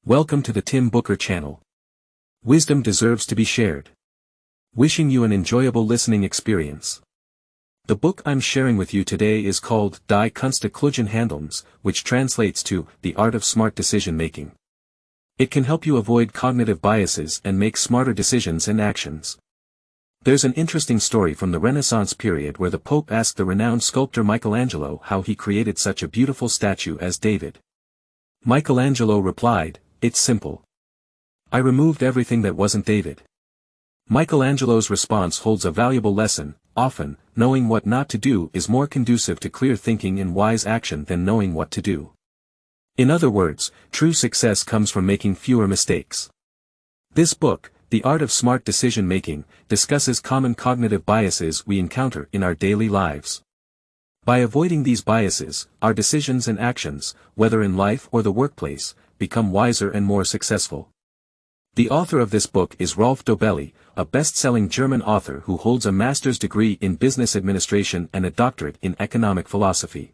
Welcome to the Tim Booker channel. Wisdom deserves to be shared. Wishing you an enjoyable listening experience. The book I'm sharing with you today is called Die Kunst, klugen, Handelns, which translates to The Art of Smart Decision Making. It can help you avoid cognitive biases and make smarter decisions and actions. There's an interesting story from the Renaissance period where the Pope asked the renowned sculptor Michelangelo how he created such a beautiful statue as David. Michelangelo replied, "It's simple. I removed everything that wasn't David." Michelangelo's response holds a valuable lesson. Often, knowing what not to do is more conducive to clear thinking and wise action than knowing what to do. In other words, true success comes from making fewer mistakes. This book, The Art of Smart Decision Making, discusses common cognitive biases we encounter in our daily lives. By avoiding these biases, our decisions and actions, whether in life or the workplace, become wiser and more successful. The author of this book is Rolf Dobelli, a best-selling German author who holds a master's degree in business administration and a doctorate in economic philosophy.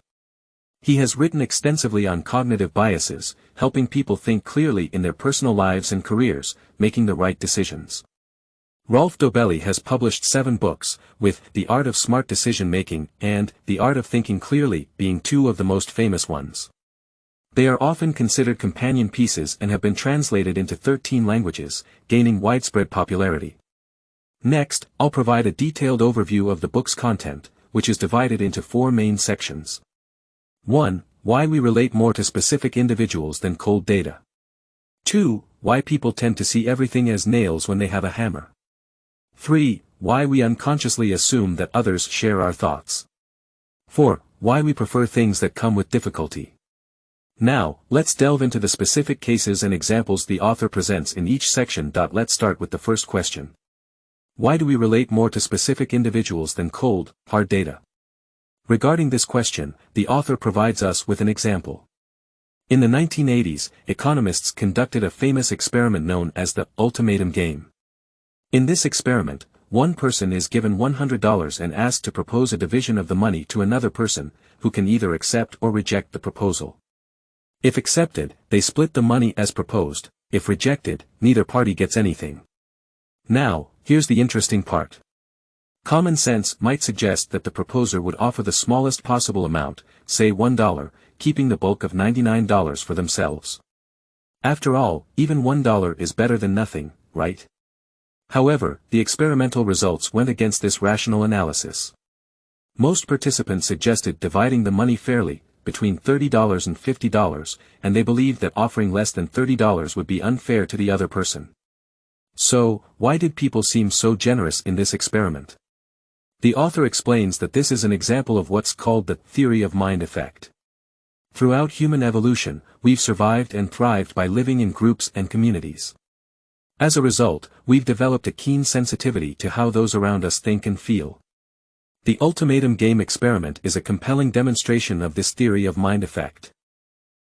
He has written extensively on cognitive biases, helping people think clearly in their personal lives and careers, making the right decisions. Rolf Dobelli has published 7 books, with The Art of Smart Decision Making and The Art of Thinking Clearly being 2 of the most famous ones. They are often considered companion pieces and have been translated into 13 languages, gaining widespread popularity. Next, I'll provide a detailed overview of the book's content, which is divided into 4 main sections. 1. Why we relate more to specific individuals than cold data. 2. Why people tend to see everything as nails when they have a hammer. 3. Why we unconsciously assume that others share our thoughts. 4. Why we prefer things that come with difficulty. Now, let's delve into the specific cases and examples the author presents in each section. Let's start with the first question. Why do we relate more to specific individuals than cold, hard data? Regarding this question, the author provides us with an example. In the 1980s, economists conducted a famous experiment known as the ultimatum game. In this experiment, one person is given $100 and asked to propose a division of the money to another person, who can either accept or reject the proposal. If accepted, they split the money as proposed. If rejected, neither party gets anything. Now, here's the interesting part. Common sense might suggest that the proposer would offer the smallest possible amount, say $1, keeping the bulk of $99 for themselves. After all, even $1 is better than nothing, right? However, the experimental results went against this rational analysis. Most participants suggested dividing the money fairly, between $30 and $50, and they believed that offering less than $30 would be unfair to the other person. So, why did people seem so generous in this experiment? The author explains that this is an example of what's called the theory of mind effect. Throughout human evolution, we've survived and thrived by living in groups and communities. As a result, we've developed a keen sensitivity to how those around us think and feel. The ultimatum game experiment is a compelling demonstration of this theory of mind effect.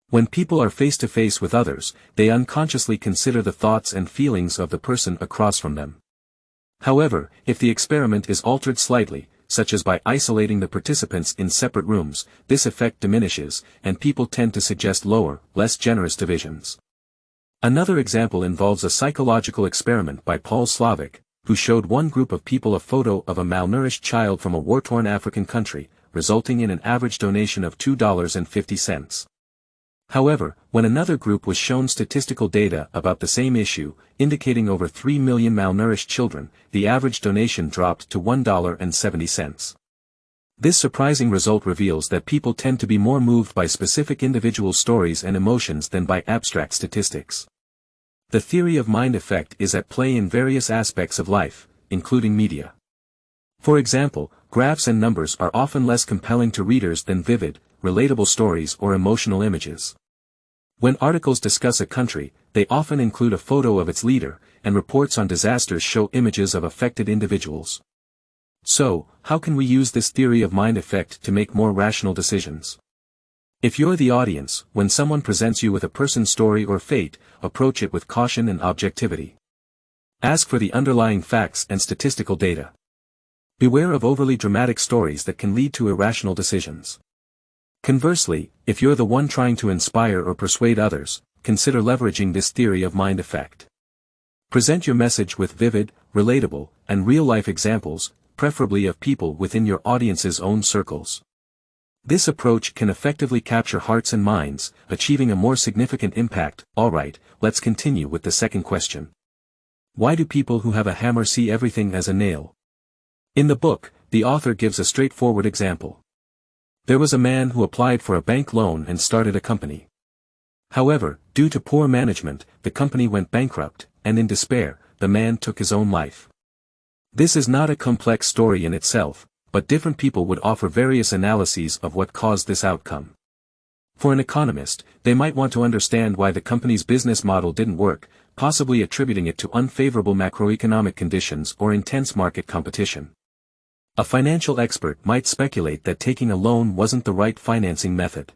When people are face to face with others, they unconsciously consider the thoughts and feelings of the person across from them. However, if the experiment is altered slightly, such as by isolating the participants in separate rooms, this effect diminishes, and people tend to suggest lower, less generous divisions. Another example involves a psychological experiment by Paul Slovic, who showed one group of people a photo of a malnourished child from a war-torn African country, resulting in an average donation of $2.50. However, when another group was shown statistical data about the same issue, indicating over 3 million malnourished children, the average donation dropped to $1.70. This surprising result reveals that people tend to be more moved by specific individual stories and emotions than by abstract statistics. The theory of mind effect is at play in various aspects of life, including media. For example, graphs and numbers are often less compelling to readers than vivid, relatable stories or emotional images. When articles discuss a country, they often include a photo of its leader, and reports on disasters show images of affected individuals. So, how can we use this theory of mind effect to make more rational decisions? If you're the audience, when someone presents you with a person's story or fate, approach it with caution and objectivity. Ask for the underlying facts and statistical data. Beware of overly dramatic stories that can lead to irrational decisions. Conversely, if you're the one trying to inspire or persuade others, consider leveraging this theory of mind effect. Present your message with vivid, relatable, and real-life examples, preferably of people within your audience's own circles. This approach can effectively capture hearts and minds, achieving a more significant impact. Alright, let's continue with the second question. Why do people who have a hammer see everything as a nail? In the book, the author gives a straightforward example. There was a man who applied for a bank loan and started a company. However, due to poor management, the company went bankrupt, and in despair, the man took his own life. This is not a complex story in itself, but different people would offer various analyses of what caused this outcome. For an economist, they might want to understand why the company's business model didn't work, possibly attributing it to unfavorable macroeconomic conditions or intense market competition. A financial expert might speculate that taking a loan wasn't the right financing method.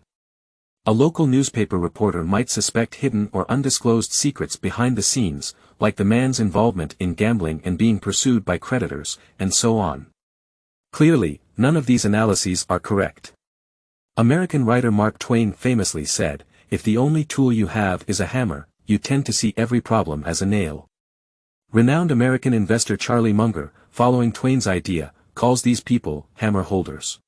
A local newspaper reporter might suspect hidden or undisclosed secrets behind the scenes, like the man's involvement in gambling and being pursued by creditors, and so on. Clearly, none of these analyses are correct. American writer Mark Twain famously said, "If the only tool you have is a hammer, you tend to see every problem as a nail." Renowned American investor Charlie Munger, following Twain's idea, calls these people hammer holders.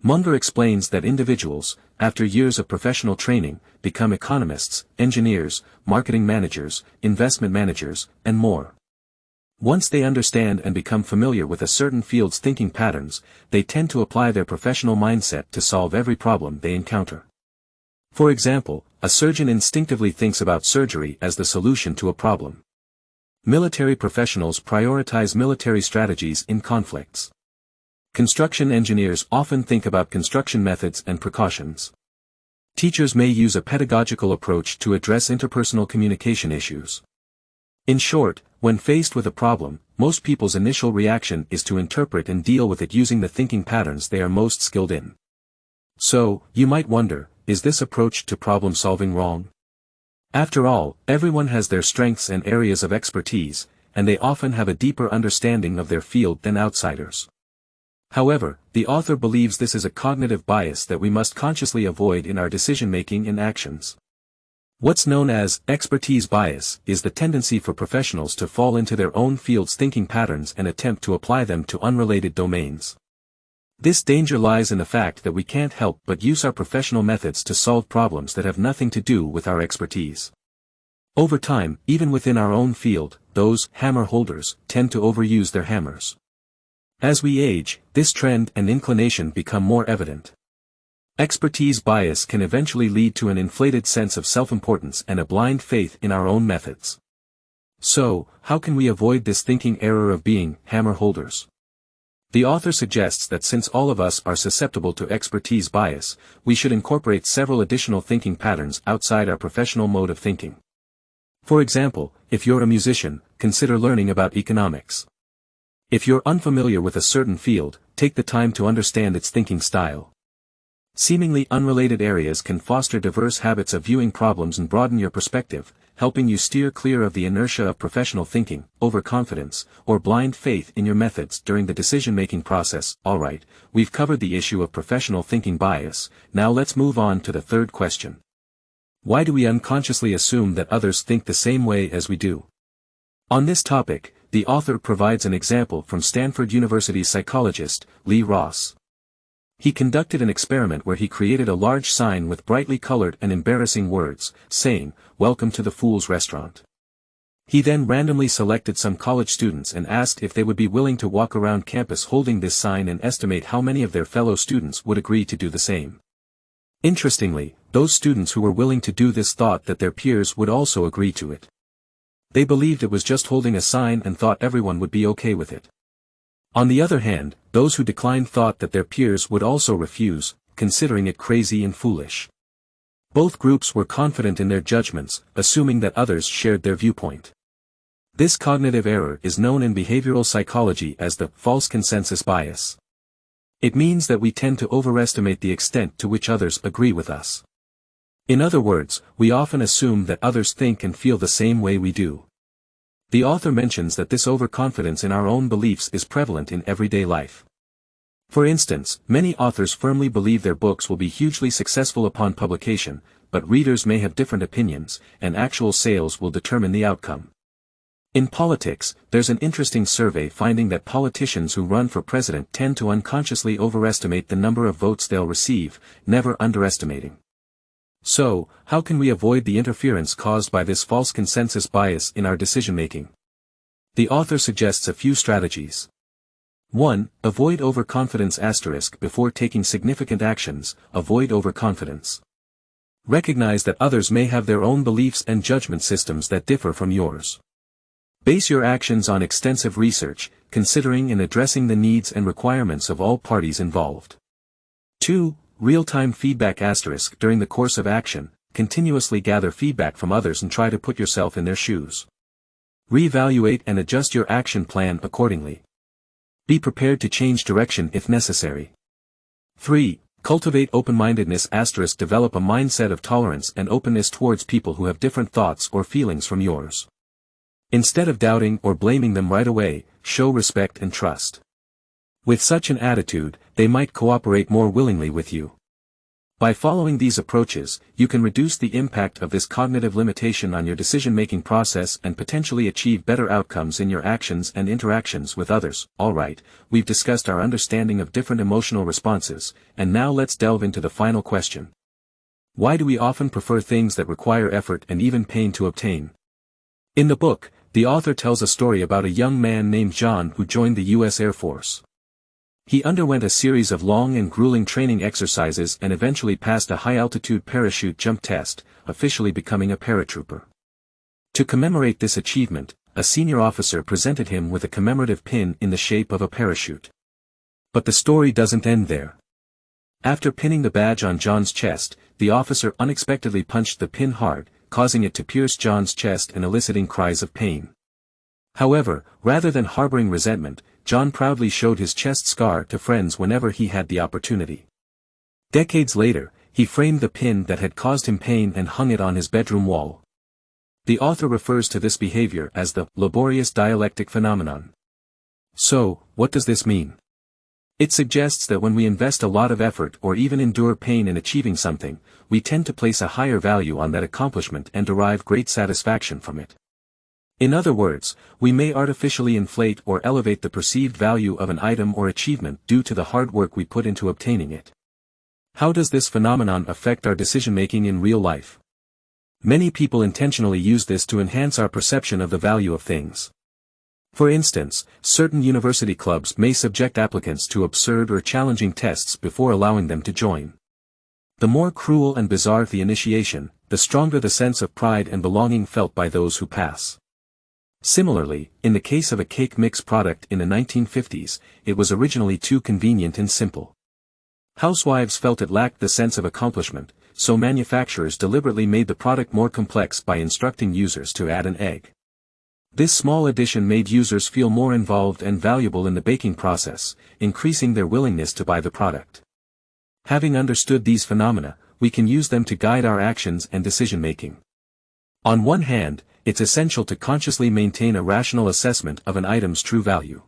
Munger explains that individuals, after years of professional training, become economists, engineers, marketing managers, investment managers, and more. Once they understand and become familiar with a certain field's thinking patterns, they tend to apply their professional mindset to solve every problem they encounter. For example, a surgeon instinctively thinks about surgery as the solution to a problem. Military professionals prioritize military strategies in conflicts. Construction engineers often think about construction methods and precautions. Teachers may use a pedagogical approach to address interpersonal communication issues. In short, when faced with a problem, most people's initial reaction is to interpret and deal with it using the thinking patterns they are most skilled in. So, you might wonder, is this approach to problem solving wrong? After all, everyone has their strengths and areas of expertise, and they often have a deeper understanding of their field than outsiders. However, the author believes this is a cognitive bias that we must consciously avoid in our decision-making and actions. What's known as expertise bias is the tendency for professionals to fall into their own field's thinking patterns and attempt to apply them to unrelated domains. This danger lies in the fact that we can't help but use our professional methods to solve problems that have nothing to do with our expertise. Over time, even within our own field, those hammer holders tend to overuse their hammers. As we age, this trend and inclination become more evident. Expertise bias can eventually lead to an inflated sense of self-importance and a blind faith in our own methods. So, how can we avoid this thinking error of being hammer holders? The author suggests that since all of us are susceptible to expertise bias, we should incorporate several additional thinking patterns outside our professional mode of thinking. For example, if you're a musician, consider learning about economics. If you're unfamiliar with a certain field, take the time to understand its thinking style. Seemingly unrelated areas can foster diverse habits of viewing problems and broaden your perspective, helping you steer clear of the inertia of professional thinking, overconfidence, or blind faith in your methods during the decision-making process. Alright, we've covered the issue of professional thinking bias, now let's move on to the third question. Why do we unconsciously assume that others think the same way as we do? On this topic, the author provides an example from Stanford University psychologist, Lee Ross. He conducted an experiment where he created a large sign with brightly colored and embarrassing words, saying, "Welcome to the Fool's Restaurant." He then randomly selected some college students and asked if they would be willing to walk around campus holding this sign and estimate how many of their fellow students would agree to do the same. Interestingly, those students who were willing to do this thought that their peers would also agree to it. They believed it was just holding a sign and thought everyone would be okay with it. On the other hand, those who declined thought that their peers would also refuse, considering it crazy and foolish. Both groups were confident in their judgments, assuming that others shared their viewpoint. This cognitive error is known in behavioral psychology as the false consensus bias. It means that we tend to overestimate the extent to which others agree with us. In other words, we often assume that others think and feel the same way we do. The author mentions that this overconfidence in our own beliefs is prevalent in everyday life. For instance, many authors firmly believe their books will be hugely successful upon publication, but readers may have different opinions, and actual sales will determine the outcome. In politics, there's an interesting survey finding that politicians who run for president tend to unconsciously overestimate the number of votes they'll receive, never underestimating. So, how can we avoid the interference caused by this false consensus bias in our decision-making? The author suggests a few strategies. 1. Avoid overconfidence *. Before taking significant actions, avoid overconfidence. Recognize that others may have their own beliefs and judgment systems that differ from yours. Base your actions on extensive research, considering and addressing the needs and requirements of all parties involved. 2. Real-time feedback *. During the course of action, continuously gather feedback from others and try to put yourself in their shoes. Reevaluate and adjust your action plan accordingly. Be prepared to change direction if necessary. 3. Cultivate open-mindedness *. Develop a mindset of tolerance and openness towards people who have different thoughts or feelings from yours. Instead of doubting or blaming them right away, show respect and trust. With such an attitude, they might cooperate more willingly with you. By following these approaches, you can reduce the impact of this cognitive limitation on your decision-making process and potentially achieve better outcomes in your actions and interactions with others. Alright, we've discussed our understanding of different emotional responses, and now let's delve into the final question. Why do we often prefer things that require effort and even pain to obtain? In the book, the author tells a story about a young man named John who joined the U.S. Air Force. He underwent a series of long and grueling training exercises and eventually passed a high-altitude parachute jump test, officially becoming a paratrooper. To commemorate this achievement, a senior officer presented him with a commemorative pin in the shape of a parachute. But the story doesn't end there. After pinning the badge on John's chest, the officer unexpectedly punched the pin hard, causing it to pierce John's chest and eliciting cries of pain. However, rather than harboring resentment, John proudly showed his chest scar to friends whenever he had the opportunity. Decades later, he framed the pin that had caused him pain and hung it on his bedroom wall. The author refers to this behavior as the laborious dialectic phenomenon. So, what does this mean? It suggests that when we invest a lot of effort or even endure pain in achieving something, we tend to place a higher value on that accomplishment and derive great satisfaction from it. In other words, we may artificially inflate or elevate the perceived value of an item or achievement due to the hard work we put into obtaining it. How does this phenomenon affect our decision-making in real life? Many people intentionally use this to enhance our perception of the value of things. For instance, certain university clubs may subject applicants to absurd or challenging tests before allowing them to join. The more cruel and bizarre the initiation, the stronger the sense of pride and belonging felt by those who pass. Similarly, in the case of a cake mix product in the 1950s, it was originally too convenient and simple. Housewives felt it lacked the sense of accomplishment, so manufacturers deliberately made the product more complex by instructing users to add an egg. This small addition made users feel more involved and valuable in the baking process, increasing their willingness to buy the product. Having understood these phenomena, we can use them to guide our actions and decision-making. On one hand, it's essential to consciously maintain a rational assessment of an item's true value.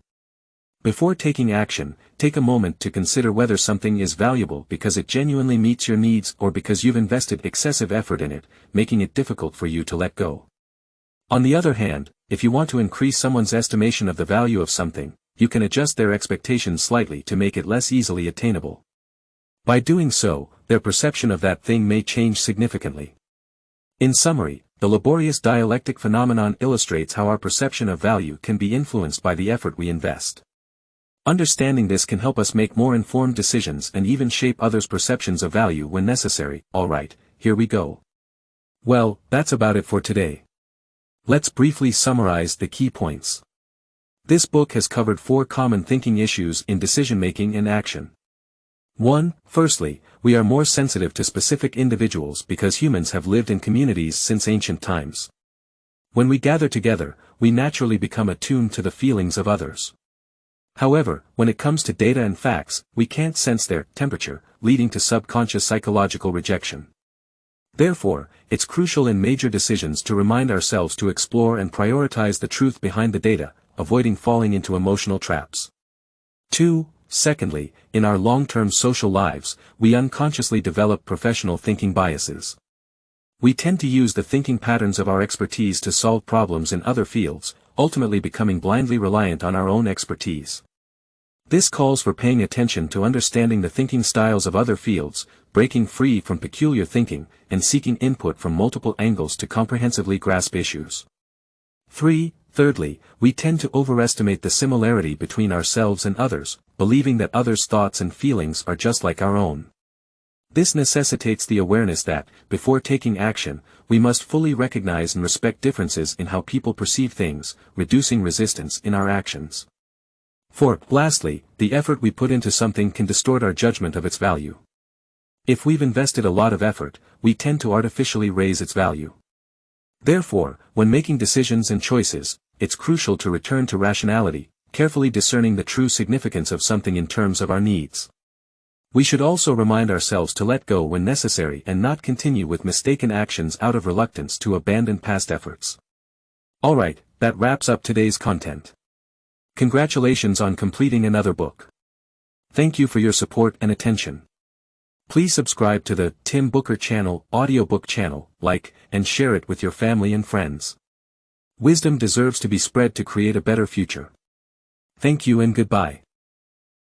Before taking action, take a moment to consider whether something is valuable because it genuinely meets your needs or because you've invested excessive effort in it, making it difficult for you to let go. On the other hand, if you want to increase someone's estimation of the value of something, you can adjust their expectations slightly to make it less easily attainable. By doing so, their perception of that thing may change significantly. In summary, the laborious dialectic phenomenon illustrates how our perception of value can be influenced by the effort we invest. Understanding this can help us make more informed decisions and even shape others' perceptions of value when necessary. Alright, here we go. Well, that's about it for today. Let's briefly summarize the key points. This book has covered 4 common thinking issues in decision-making and action. 1. Firstly, we are more sensitive to specific individuals because humans have lived in communities since ancient times. When we gather together, we naturally become attuned to the feelings of others. However, when it comes to data and facts, we can't sense their temperature, leading to subconscious psychological rejection. Therefore, it's crucial in major decisions to remind ourselves to explore and prioritize the truth behind the data, avoiding falling into emotional traps. 2. Secondly, in our long-term social lives, we unconsciously develop professional thinking biases. We tend to use the thinking patterns of our expertise to solve problems in other fields, ultimately becoming blindly reliant on our own expertise. This calls for paying attention to understanding the thinking styles of other fields, breaking free from peculiar thinking, and seeking input from multiple angles to comprehensively grasp issues. Thirdly, we tend to overestimate the similarity between ourselves and others, believing that others' thoughts and feelings are just like our own. This necessitates the awareness that, before taking action, we must fully recognize and respect differences in how people perceive things, reducing resistance in our actions. Lastly, the effort we put into something can distort our judgment of its value. If we've invested a lot of effort, we tend to artificially raise its value. Therefore, when making decisions and choices, it's crucial to return to rationality, carefully discerning the true significance of something in terms of our needs. We should also remind ourselves to let go when necessary and not continue with mistaken actions out of reluctance to abandon past efforts. Alright, that wraps up today's content. Congratulations on completing another book. Thank you for your support and attention. Please subscribe to the Tim Booker Channel audiobook channel, like, and share it with your family and friends. Wisdom deserves to be spread to create a better future. Thank you and goodbye.